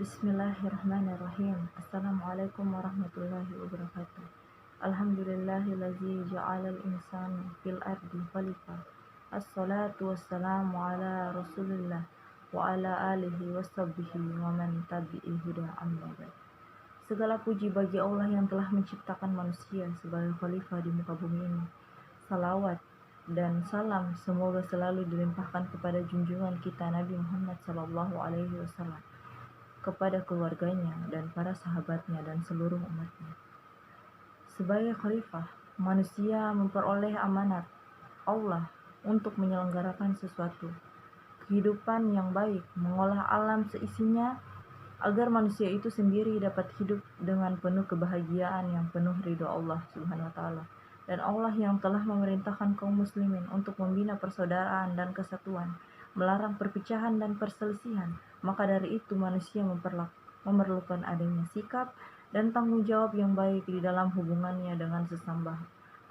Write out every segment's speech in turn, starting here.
Bismillahirrahmanirrahim. Assalamualaikum warahmatullahi wabarakatuh. Alhamdulillahillazi ja'alal insana fil ardi khalifah. Assalatu wassalamu ala rasulillah wa ala alihi washabbihi wa man tabi'i huda amma ba'd. Segala puji bagi Allah yang telah menciptakan manusia sebagai khalifah di muka bumi ini. Salawat dan salam semoga selalu dilimpahkan kepada junjungan kita Nabi Muhammad SAW, kepada keluarganya dan para sahabatnya dan seluruh umatnya. Sebagai khalifah, manusia memperoleh amanat Allah untuk menyelenggarakan sesuatu kehidupan yang baik, mengolah alam seisinya agar manusia itu sendiri dapat hidup dengan penuh kebahagiaan yang penuh ridho Allah Subhanahu wa taala. Dan Allah yang telah memerintahkan kaum muslimin untuk membina persaudaraan dan kesatuan, melarang perpecahan dan perselisihan. Maka dari itu manusia memerlukan adanya sikap dan tanggung jawab yang baik di dalam hubungannya dengan sesama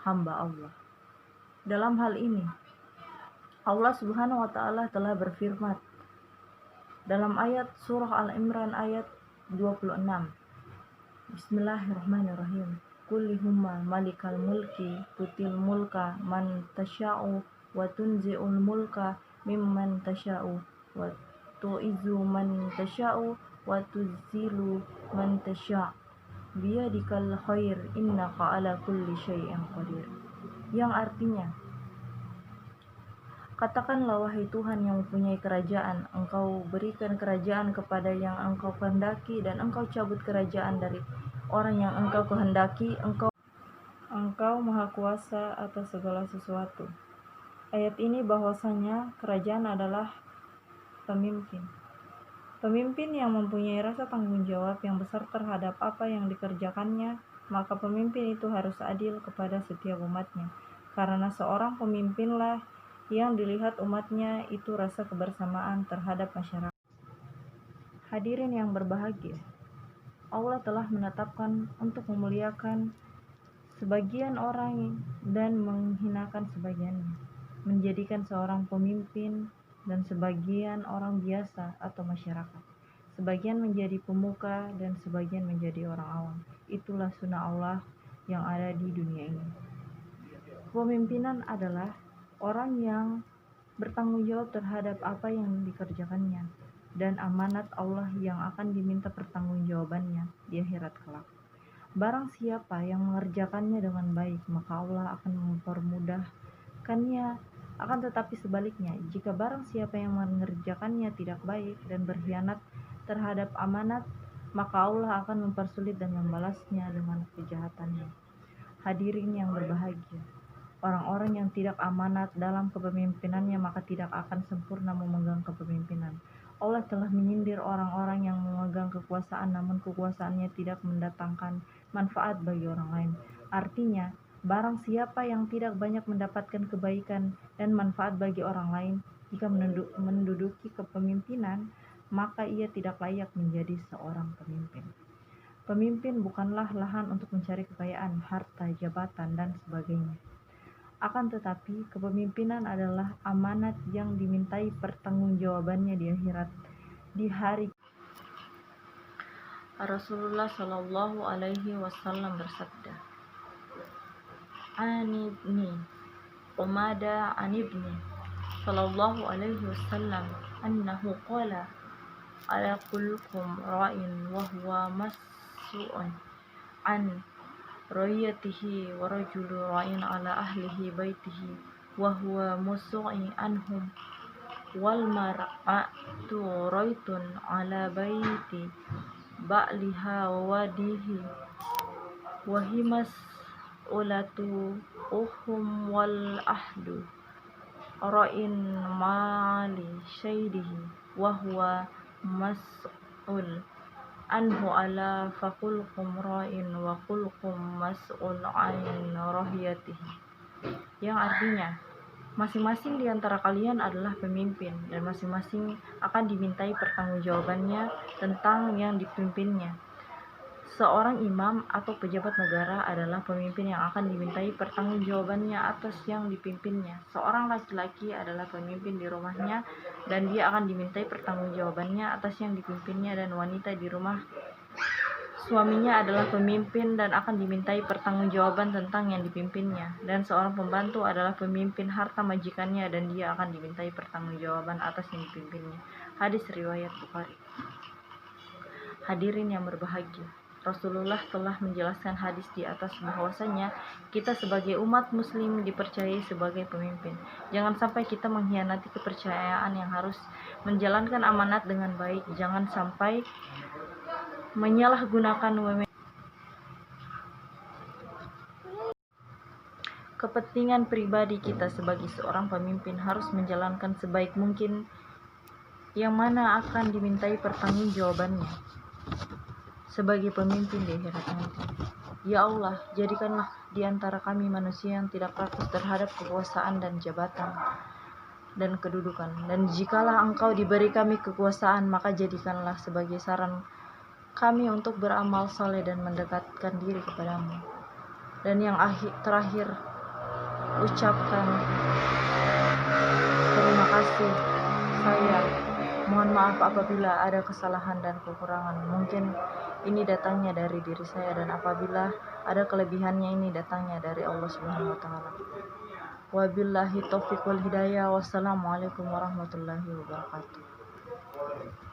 hamba Allah. Dalam hal ini, Allah Subhanahu wa taala telah berfirman dalam ayat surah Al-Imran ayat 26. Bismillahirrahmanirrahim. Kullihumma malikal mulki tutil mulka man tasha'u wa tunzi'ul mulka mimman tasha'u wa tu'izzu man tasha'u wa tuzzilu man tasha' biyadikal khair innaka ala kulli syai'in qadir. Yang artinya, katakanlah wahai Tuhan yang mempunyai kerajaan, Engkau berikan kerajaan kepada yang Engkau kehendaki dan Engkau cabut kerajaan dari orang yang Engkau kehendaki. Engkau maha kuasa atas segala sesuatu. Ayat ini bahwasanya kerajaan adalah pemimpin. Pemimpin yang mempunyai rasa tanggung jawab yang besar terhadap apa yang dikerjakannya, maka pemimpin itu harus adil kepada setiap umatnya. Karena seorang pemimpinlah yang dilihat umatnya itu rasa kebersamaan terhadap masyarakat. Hadirin yang berbahagia, Allah telah menetapkan untuk memuliakan sebagian orang dan menghinakan sebagiannya, menjadikan seorang pemimpin dan sebagian orang biasa atau masyarakat, sebagian menjadi pemuka dan sebagian menjadi orang awam. Itulah sunnah Allah yang ada di dunia ini. Pemimpinan adalah orang yang bertanggung jawab terhadap apa yang dikerjakannya dan amanat Allah yang akan diminta pertanggungjawabannya di akhirat kelak. Barang siapa yang mengerjakannya dengan baik, maka Allah akan mempermudahkannya. Akan tetapi sebaliknya, jika barang siapa yang mengerjakannya tidak baik dan berkhianat terhadap amanat, maka Allah akan mempersulit dan membalasnya dengan kejahatannya. Hadirin yang berbahagia, orang-orang yang tidak amanat dalam kepemimpinannya maka tidak akan sempurna memegang kepemimpinan. Allah telah menyindir orang-orang yang memegang kekuasaan namun kekuasaannya tidak mendatangkan manfaat bagi orang lain. Artinya, barang siapa yang tidak banyak mendapatkan kebaikan dan manfaat bagi orang lain jika menduduki kepemimpinan, maka ia tidak layak menjadi seorang pemimpin. Pemimpin bukanlah lahan untuk mencari kekayaan, harta, jabatan, dan sebagainya. Akan tetapi, kepemimpinan adalah amanat yang dimintai pertanggungjawabannya di akhirat, di hari. Rasulullah Shallallahu Alaihi Wasallam bersabda, Anibni Umada Anibni Shallallahu Alaihi Wasallam annahu qala ala kullukum ra'in wa huwa mas'ulun an ra'iyatihi wa rajulu ra'in ala ahlihi baitihi wa huwa mus'in anhum wal mar'atu ra'itun ala baiti ba'liha wa wadihi wa himas ulatu uhum wal ahdu ra'in mali syaidihi wa huwa mas'ul anhu ala fakulkum ra'in wa kulkum mas'ul an rahiyatihi. Yang artinya, masing-masing di antara kalian adalah pemimpin dan masing-masing akan dimintai pertanggungjawabannya tentang yang dipimpinnya. Seorang imam atau pejabat negara adalah pemimpin yang akan dimintai pertanggungjawabannya atas yang dipimpinnya. Seorang laki-laki adalah pemimpin di rumahnya dan dia akan dimintai pertanggungjawabannya atas yang dipimpinnya, dan wanita di rumah suaminya adalah pemimpin dan akan dimintai pertanggungjawaban tentang yang dipimpinnya. Dan seorang pembantu adalah pemimpin harta majikannya dan dia akan dimintai pertanggungjawaban atas yang dipimpinnya. Hadis riwayat Bukhari. Hadirin yang berbahagia, Rasulullah telah menjelaskan hadis di atas bahwasanya kita sebagai umat muslim dipercayai sebagai pemimpin. Jangan sampai kita mengkhianati kepercayaan yang harus menjalankan amanat dengan baik. Jangan sampai menyalahgunakan kepentingan pribadi. Kita sebagai seorang pemimpin harus menjalankan sebaik mungkin yang mana akan dimintai pertanggungjawabannya sebagai pemimpin di akhirat nanti. Ya Allah, jadikanlah di antara kami manusia yang tidak rakus terhadap kekuasaan dan jabatan dan kedudukan. Dan jikalah Engkau diberi kami kekuasaan, maka jadikanlah sebagai saran kami untuk beramal saleh dan mendekatkan diri kepadamu. Dan yang terakhir, ucapkan terima kasih. Saya mohon maaf apabila ada kesalahan dan kekurangan. Mungkin ini datangnya dari diri saya, dan apabila ada kelebihannya ini datangnya dari Allah Subhanahu wa taala. Wabillahi taufiq wal hidayah. Wassalamualaikum warahmatullahi wabarakatuh.